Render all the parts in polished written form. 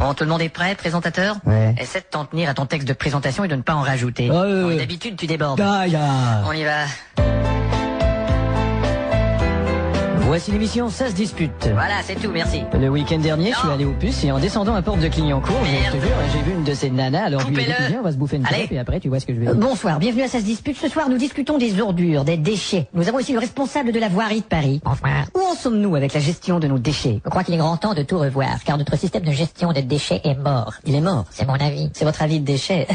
Bon, tout le monde est prêt, présentateur? Ouais. Essaie de t'en tenir à ton texte de présentation et de ne pas en rajouter. Oui, d'habitude, tu débordes. On y va. Voici l'émission Ça se dispute. Voilà, c'est tout, merci. Le week-end dernier, je suis allé au puce et en descendant à Porte de Clignancourt, je te jure, j'ai vu une de ces nanas, alors je lui ai dit, viens, on va se bouffer une clope et après tu vois ce que je vais dire. Bonsoir, bienvenue à Ça se dispute. Ce soir, nous discutons des ordures, des déchets. Nous avons ici le responsable de la voirie de Paris. Bonsoir. Où en sommes-nous avec la gestion de nos déchets? Je crois qu'il est grand temps de tout revoir, car notre système de gestion des déchets est mort. Il est mort, c'est mon avis. C'est votre avis de déchets.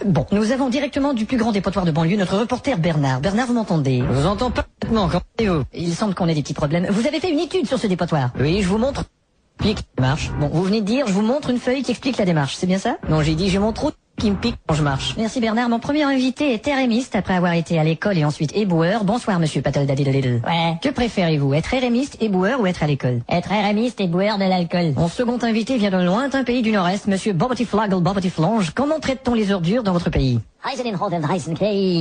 Bon, nous avons directement du plus grand dépotoir de banlieue notre reporter Bernard. Bernard, vous m'entendez? Je vous entends parfaitement, comment allez-vous? Il semble qu'on ait des petits problèmes. Vous avez fait une étude sur ce dépotoir? Oui, je vous montre pique Démarche. Bon, vous venez de dire, je vous montre une feuille qui explique la démarche, c'est bien ça? Non, j'ai dit, j'ai mon trou qui me pique quand je marche. Merci Bernard. Mon premier invité est RMiste après avoir été à l'école et ensuite éboueur. Bonsoir monsieur Patel-Dadidadidou. Ouais. Que préférez-vous, être RMiste, éboueur ou être à l'école? Être RMiste, éboueur de l'alcool. Mon second invité vient d'un lointain pays du Nord-Est, monsieur Bobotiflagel Bobotiflange. Comment traite-t-on les ordures dans votre pays?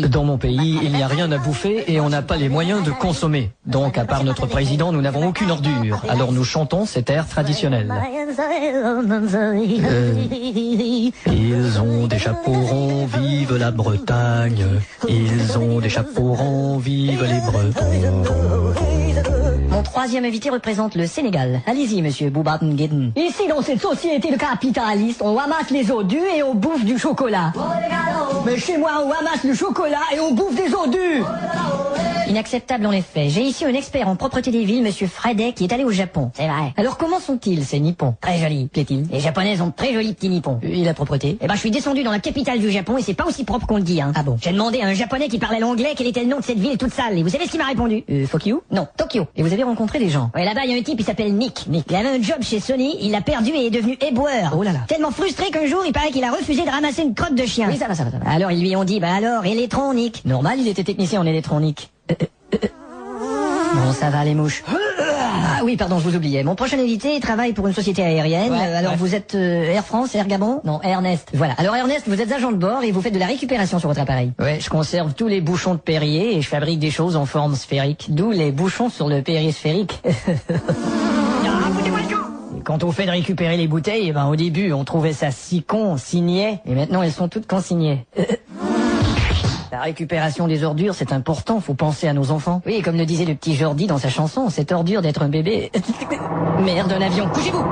Dans mon pays, il n'y a rien à bouffer et on n'a pas les moyens de consommer. Donc, à part notre président, nous n'avons aucune ordure. Alors nous chantons cet air traditionnel. Ils ont des chapeaux ronds, vive la Bretagne. Ils ont des chapeaux ronds, vive les Bretons. Mon troisième invité représente le Sénégal. Allez-y, monsieur Boubaten-Gueden. Ici, dans cette société de capitalistes, on ramasse les odus et on bouffe du chocolat. Mais chez moi, on ramasse le chocolat et on bouffe des odus. Inacceptable en effet. J'ai ici un expert en propreté des villes, monsieur Fredet, qui est allé au Japon. C'est vrai. Alors comment sont-ils, ces Nippons? Très jolis, plaît-il. Les Japonais ont de très jolis petits Nippons. Et la propreté? Eh ben, je suis descendu dans la capitale du Japon et c'est pas aussi propre qu'on le dit, hein. Ah bon? J'ai demandé à un Japonais qui parlait l'anglais quel était le nom de cette ville toute sale. Et vous savez ce qu'il m'a répondu? Fuck you? Non, Tokyo. Et vous avez rencontré des gens? Ouais, là-bas, il y a un type, il s'appelle Nick. Il avait un job chez Sony, il l'a perdu et est devenu éboueur. Oh là là. Tellement frustré qu'un jour, il paraît qu'il a refusé de ramasser une crotte de chien. Oui, ça va. Alors, ils lui ont dit, bah alors, électronique. Normal, il était technicien en électronique. Bon, ça va, les mouches. Ah oui, pardon, je vous oubliais. Mon prochain invité travaille pour une société aérienne. Vous êtes Air France, Air Gabon? Non, Ernest. Voilà. Alors Ernest, vous êtes agent de bord et vous faites de la récupération sur votre appareil. Ouais, je conserve tous les bouchons de Perrier et je fabrique des choses en forme sphérique. D'où les bouchons sur le Perrier sphérique. Quand on fait de récupérer les bouteilles, ben au début, on trouvait ça si con, si niais, et maintenant elles sont toutes consignées. La récupération des ordures, c'est important, faut penser à nos enfants. Oui, comme le disait le petit Jordi dans sa chanson, cette ordure d'être un bébé. Merde, un avion, couchez-vous!